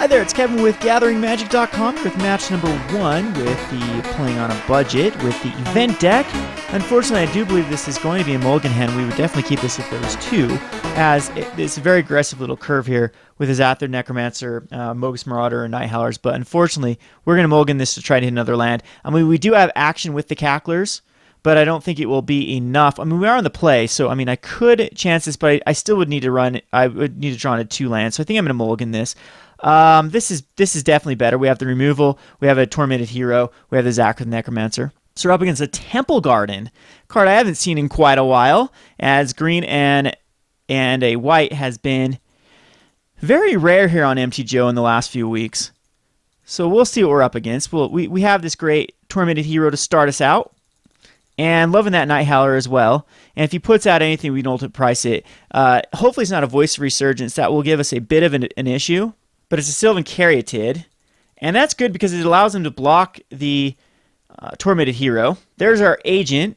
Hi there, it's Kevin with GatheringMagic.com with match number 1 with the Playing on a Budget with the event deck. Unfortunately, I do believe this is going to be a mulligan hand. We would definitely keep this if there was 2, as it's a very aggressive little curve here with his Xathrid Necromancer, Mogis Marauder, and Nighthowlers, but unfortunately, we're going to mulligan this to try to hit another land. I mean, we do have action with the Cacklers, but I don't think it will be enough. I mean, we are on the play, so I mean, I could chance this, but I still would need to run. I would need to draw into 2 lands, so I think I'm going to mulligan this. This is definitely better. We have the removal, we have a Tormented Hero, we have the Xathrid Necromancer. So we're up against a Temple Garden card I haven't seen in quite a while, as green and a white has been very rare here on MTG in the last few weeks. So we'll see what we're up against. We have this great Tormented Hero to start us out. And loving that Nighthowler as well. And if he puts out anything, we can ultimate price it. Hopefully it's not a Voice of Resurgence. That will give us a bit of an issue. But it's a Sylvan Caryatid. And that's good because it allows him to block the Tormented Hero. There's our agent.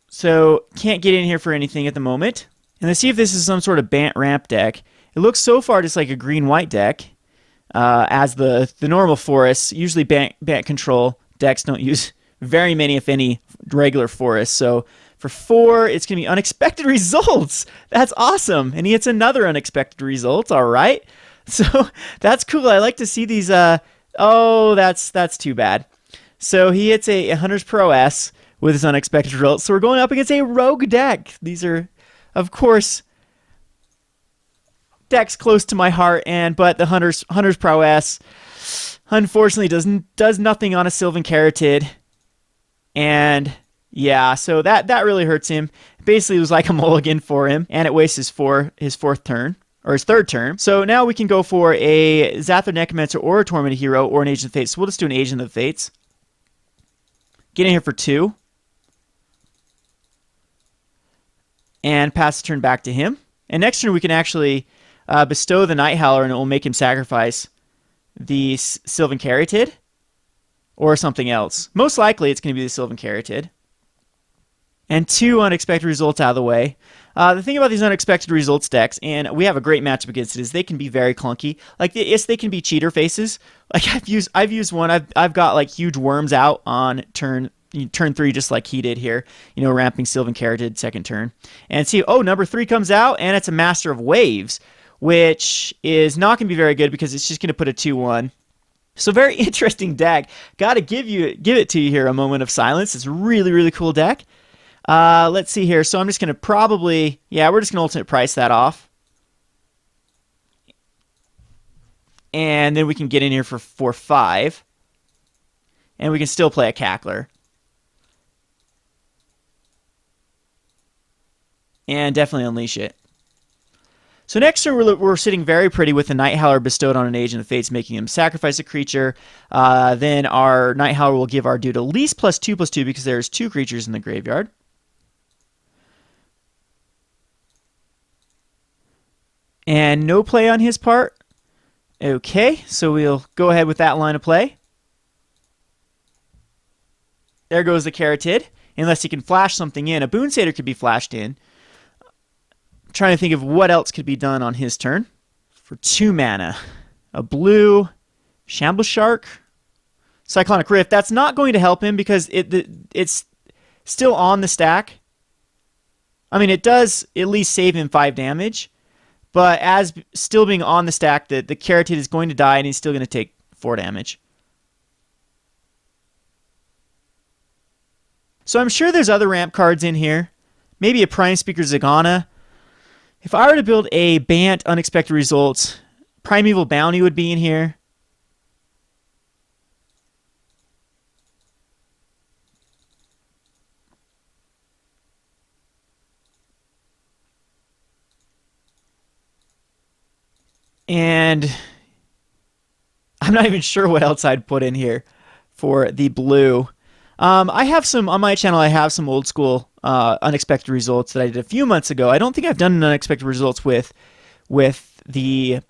So can't get in here for anything at the moment. And let's see if this is some sort of Bant Ramp deck. It looks so far just like a green-white deck. As the normal forests, usually Bant control decks don't use very many, if any, regular forests. So for 4, it's going to be Unexpected Results. That's awesome. And he hits another Unexpected Results. All right. So that's cool. I like to see these. Oh, that's too bad. So he hits a Hunter's Prowess with his Unexpected Results. So we're going up against a rogue deck. These are, of course, decks close to my heart. But the Hunter's Prowess, unfortunately, does nothing on a Sylvan Caryatid. And yeah, so that really hurts him. Basically, it was like a mulligan for him, and it wastes his 4th turn, or his 3rd turn. So now we can go for a Xathrid Necromancer or a Tormented Hero or an Agent of the Fates. So we'll just do an Agent of the Fates. Get in here for 2. And pass the turn back to him. And next turn we can actually bestow the Nighthowler, and it will make him sacrifice the Sylvan Caryatid. Or something else. Most likely it's going to be the Sylvan Caryatid. And 2 Unexpected Results out of the way. The thing about these Unexpected Results decks, and we have a great matchup against it, is they can be very clunky. Like, yes, they can be cheater faces. Like, I've used one. I've got like huge worms out on turn 3, just like he did here. You know, ramping Sylvan Caryatid 2nd turn. And see, oh, number 3 comes out, and it's a Master of Waves, which is not going to be very good because it's just going to put a 2/1. So very interesting deck. Got to give it to you here, a moment of silence. It's a really, really cool deck. Let's see here. So I'm just going to probably, we're just going to ultimate price that off. And then we can get in here for 4/5. And we can still play a Cackler. And definitely unleash it. So next turn, we're sitting very pretty with the Nighthowler bestowed on an Agent of the Fates, making him sacrifice a creature. Then our Nighthowler will give our dude at least +2/+2 because there's 2 creatures in the graveyard. And no play on his part. Okay, so we'll go ahead with that line of play. There goes the Caryatid, unless he can flash something in. A Boon Satyr could be flashed in. Trying to think of what else could be done on his turn. For 2 mana. A blue Shambles Shark. Cyclonic Rift. That's not going to help him because it's still on the stack. I mean, it does at least save him 5 damage. But as still being on the stack, the Caryatid is going to die and he's still going to take 4 damage. So I'm sure there's other ramp cards in here. Maybe a Prime Speaker Zagana. If I were to build a Bant Unexpected Results, Primeval Bounty would be in here. And I'm not even sure what else I'd put in here for the blue. I have some, on my channel, I have some old school Unexpected Results that I did a few months ago. I don't think I've done an Unexpected Results with the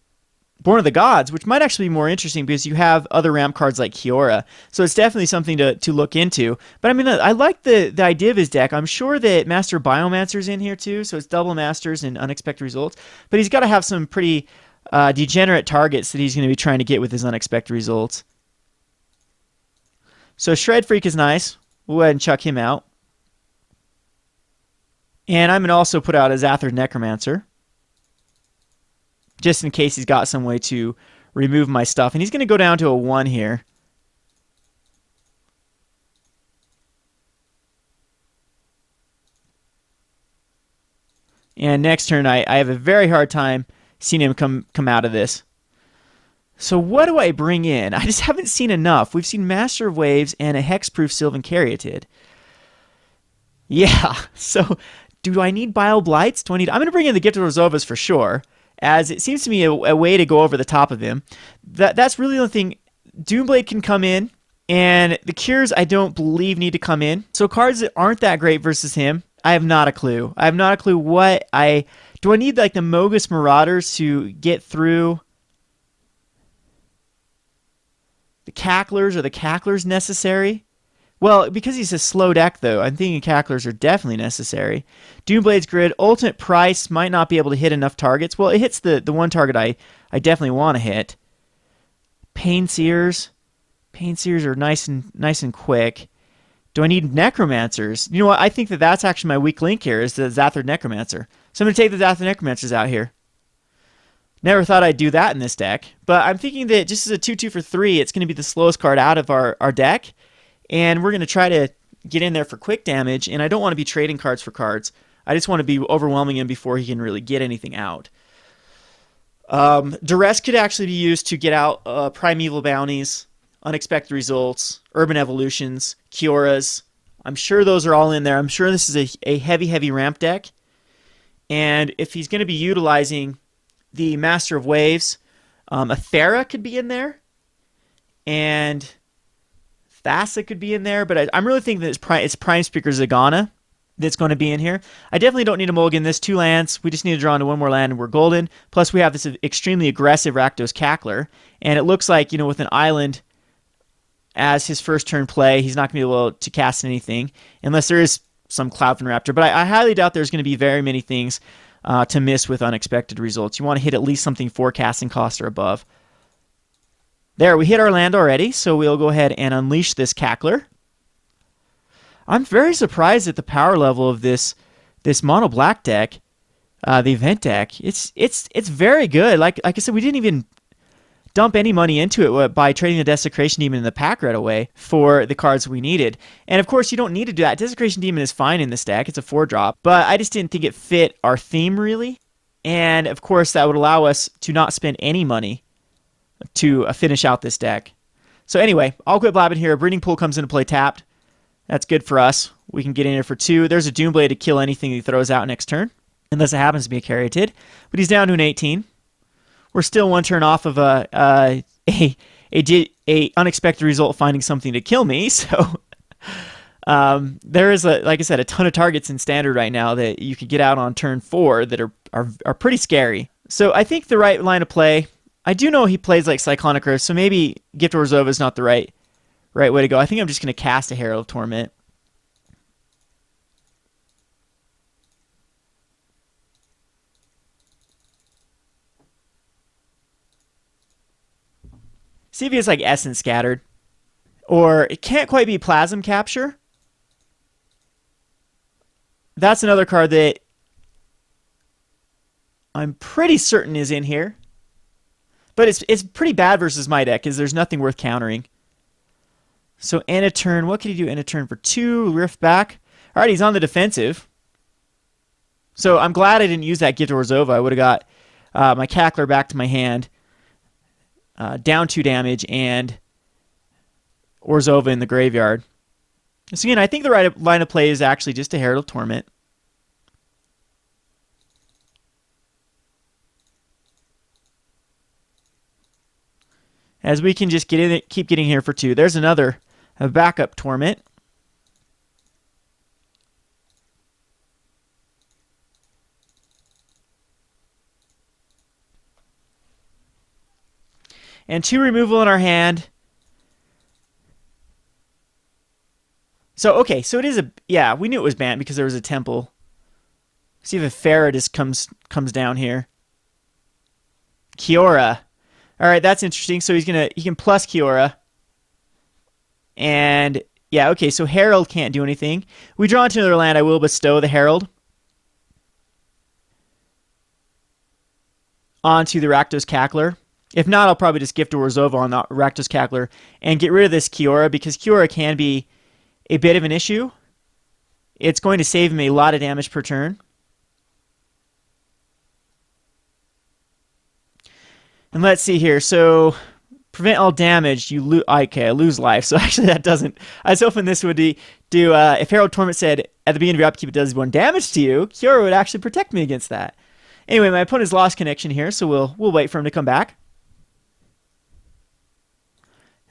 Born of the Gods, which might actually be more interesting because you have other ramp cards like Kiora. So it's definitely something to look into. But I mean, I like the idea of his deck. I'm sure that Master Biomancer's in here too, so it's double Masters and Unexpected Results. But he's got to have some pretty degenerate targets that he's going to be trying to get with his unexpected results. So Shred-Freak is nice. We'll go ahead and chuck him out. And I'm going to also put out a Xathrid Necromancer, just in case he's got some way to remove my stuff. And he's going to go down to a 1 here. And next turn, I have a very hard time seeing him come out of this. So what do I bring in? I just haven't seen enough. We've seen Master of Waves and a Hexproof Sylvan Caryatid. Yeah, so do I need Bile Blights? I'm going to bring in the Gift of Orzhovas for sure, as it seems to me a way to go over the top of him. That's really the only thing. Doomblade can come in, and the Cures I don't believe need to come in. So cards that aren't that great versus him, I have not a clue. I have not a clue what do I need, like the Mogis Marauders to get through the Cacklers? Are the Cacklers necessary? Well, because he's a slow deck, though, I'm thinking Cacklers are definitely necessary. Doomblade's Grid, Ultimate Price might not be able to hit enough targets. Well, it hits the one target I definitely want to hit. Pain Seers. Pain Seers are nice and quick. Do I need Necromancers? You know what? I think that's actually my weak link here is the Xathrid Necromancer. So I'm going to take the Xathrid Necromancers out here. Never thought I'd do that in this deck. But I'm thinking that just as a 2/2 for 3, it's going to be the slowest card out of our deck. And we're going to try to get in there for quick damage. And I don't want to be trading cards for cards. I just want to be overwhelming him before he can really get anything out. Duress could actually be used to get out Primeval Bounties, Unexpected Results, Urban Evolutions, Kioras. I'm sure those are all in there. I'm sure this is a heavy ramp deck. And if he's going to be utilizing the Master of Waves, a Thera could be in there. And Thassa could be in there. But I'm really thinking that it's Prime Speaker Zagana that's going to be in here. I definitely don't need a mulligan this 2 lands. We just need to draw into 1 more land and we're golden. Plus we have this extremely aggressive Rakdos Cackler. And it looks like, with an island as his first turn play, he's not going to be able to cast anything unless there is some Cloudfin Raptor. But I highly doubt there's going to be very many things to miss with unexpected results. You want to hit at least something 4 casting cost or above. There, we hit our land already, so we'll go ahead and unleash this Cackler. I'm very surprised at the power level of this mono black deck, the event deck. It's very good. Like I said, we didn't even dump any money into it by trading the Desecration Demon and the Pack Red away for the cards we needed. And of course, you don't need to do that. Desecration Demon is fine in this deck. It's a 4-drop, but I just didn't think it fit our theme really. And of course, that would allow us to not spend any money to finish out this deck. So anyway, I'll quit blabbing here. Breeding Pool comes into play tapped. That's good for us. We can get in here for 2. There's a Doomblade to kill anything he throws out next turn, unless it happens to be a Caryatid. But he's down to an 18. We're still 1 turn off of a unexpected result finding something to kill me. So there is, like I said, a ton of targets in Standard right now that you could get out on turn 4 that are pretty scary. So I think the right line of play, I do know he plays like Cyclonic Earth, so maybe Gift of Orzhova is not the right way to go. I think I'm just going to cast a Herald of Torment. See if he has like Essence Scattered. Or it can't quite be Plasm Capture. That's another card that I'm pretty certain is in here. But it's pretty bad versus my deck, because there's nothing worth countering. So end of turn, what can he do end of turn for 2? Rift back. All right, he's on the defensive. So I'm glad I didn't use that Gift of Orzhova. I would have got my Cackler back to my hand. Down 2 damage, and Orzhova in the graveyard. So again, I think the right line of play is actually just a Herald of Torment. As we can just keep getting here for 2. There's another backup Torment. And 2 removal in our hand. So, okay, so it is yeah, we knew it was banned because there was a temple. See if a Farad comes down here. Kiora. All right, that's interesting. So he can plus Kiora. And yeah, okay, so Herald can't do anything. We draw into another land, I will bestow the Herald onto the Rakdos Cackler. If not, I'll probably just Gift of Orzhova on the Rakdos Cackler and get rid of this Kiora, because Kiora can be a bit of an issue. It's going to save him a lot of damage per turn. And let's see here. So prevent all damage. You lose. Okay, I lose life. So actually, that doesn't. I was hoping this would do. If Herald of Torment said at the beginning of your upkeep it does 1 damage to you, Kiora would actually protect me against that. Anyway, my opponent's lost connection here, so we'll wait for him to come back.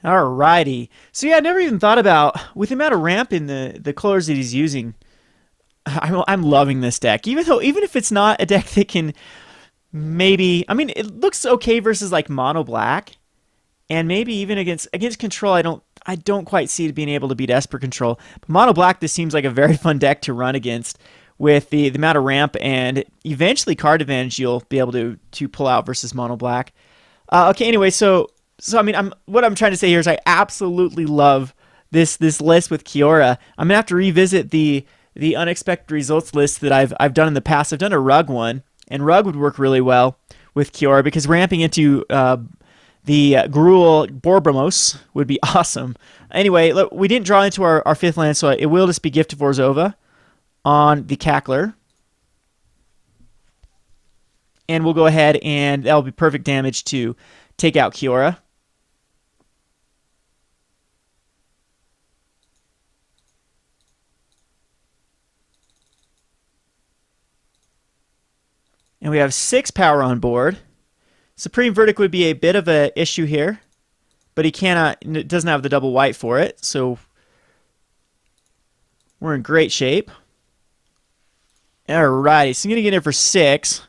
Alrighty. So yeah, I never even thought about, with the amount of ramp in the colors that he's using, I'm loving this deck. Even if it's not a deck that can maybe, I mean, it looks okay versus like mono black, and maybe even against control, I don't quite see it being able to beat Esper control. But mono black, this seems like a very fun deck to run against with the amount of ramp and eventually card advantage you'll be able to pull out versus mono black. Okay, anyway, so I mean, what I'm trying to say here is I absolutely love this list with Kiora. I'm gonna have to revisit the unexpected results list that I've done in the past. I've done a Rug one, and Rug would work really well with Kiora because ramping into the Gruul Borbramos would be awesome. Anyway, look, we didn't draw into our 5th land, so it will just be Gift of Orzhova on the Cackler. And we'll go ahead and that'll be perfect damage to take out Kiora. And we have 6 power on board. Supreme Verdict would be a bit of an issue here, but it doesn't have the double white for it, so we're in great shape. Alrighty, so I'm going to get in for 6.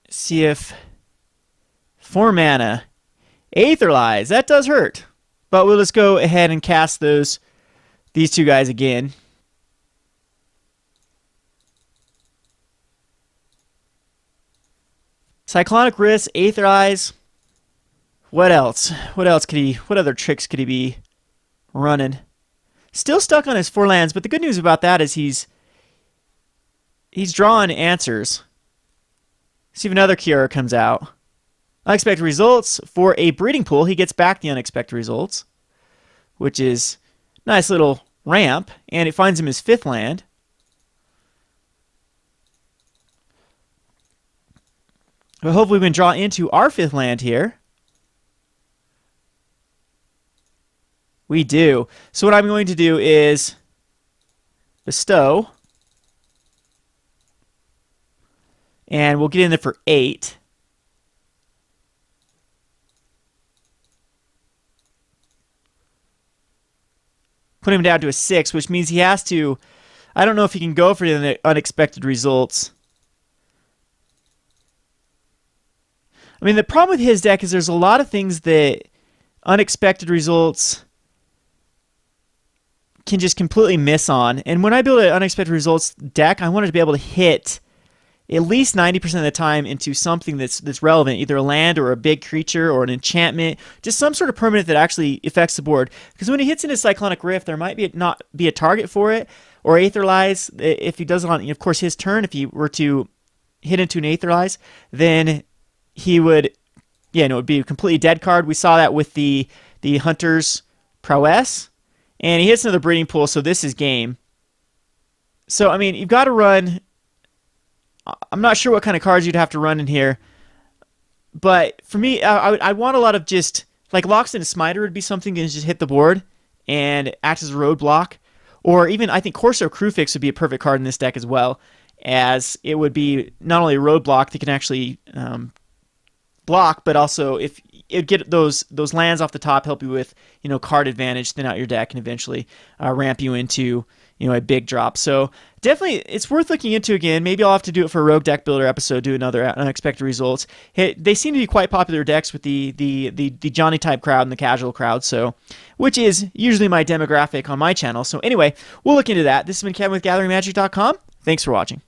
See if 4 mana. Aetherlize, that does hurt. But we'll just go ahead and cast these 2 guys again. Cyclonic Wrist, Aether Eyes. What else? What other tricks could he be running? Still stuck on his 4 lands, but the good news about that is he's drawing answers. See if another Kiora comes out. Unexpected results for a breeding pool. He gets back the unexpected results, which is nice little ramp, and it finds him his 5th land. But hopefully we can draw into our 5th land here. We do. So what I'm going to do is bestow. And we'll get in there for 8. Put him down to a 6, which means he has to... I don't know if he can go for the unexpected results. I mean, the problem with his deck is there's a lot of things that unexpected results can just completely miss on. And when I build an unexpected results deck, I want it to be able to hit at least 90% of the time into something that's relevant, either a land or a big creature or an enchantment, just some sort of permanent that actually affects the board. Because when he hits into Cyclonic Rift, there might not be a target for it, or Aetherlize, if he does it on, of course, his turn, if he were to hit into an Aetherlize, then he would, it would be a completely dead card. We saw that with the Hunter's Prowess, and he hits another breeding pool, so this is game. So, I mean, you've got to run... I'm not sure what kind of cards you'd have to run in here, but for me, I want a lot of just, like Loxodon Smiter would be something that just hit the board and act as a roadblock, or even I think Corso Crewfix would be a perfect card in this deck as well, as it would be not only a roadblock that can actually block, but also if it get those lands off the top, help you with card advantage, thin out your deck, and eventually ramp you into a big drop. So definitely it's worth looking into again. Maybe I'll have to do it for a Rogue Deck Builder episode, do another unexpected results. They seem to be quite popular decks with the Johnny type crowd and the casual crowd, so which is usually my demographic on my channel. So anyway, we'll look into that. This has been Kevin with GatheringMagic.com. Thanks for watching.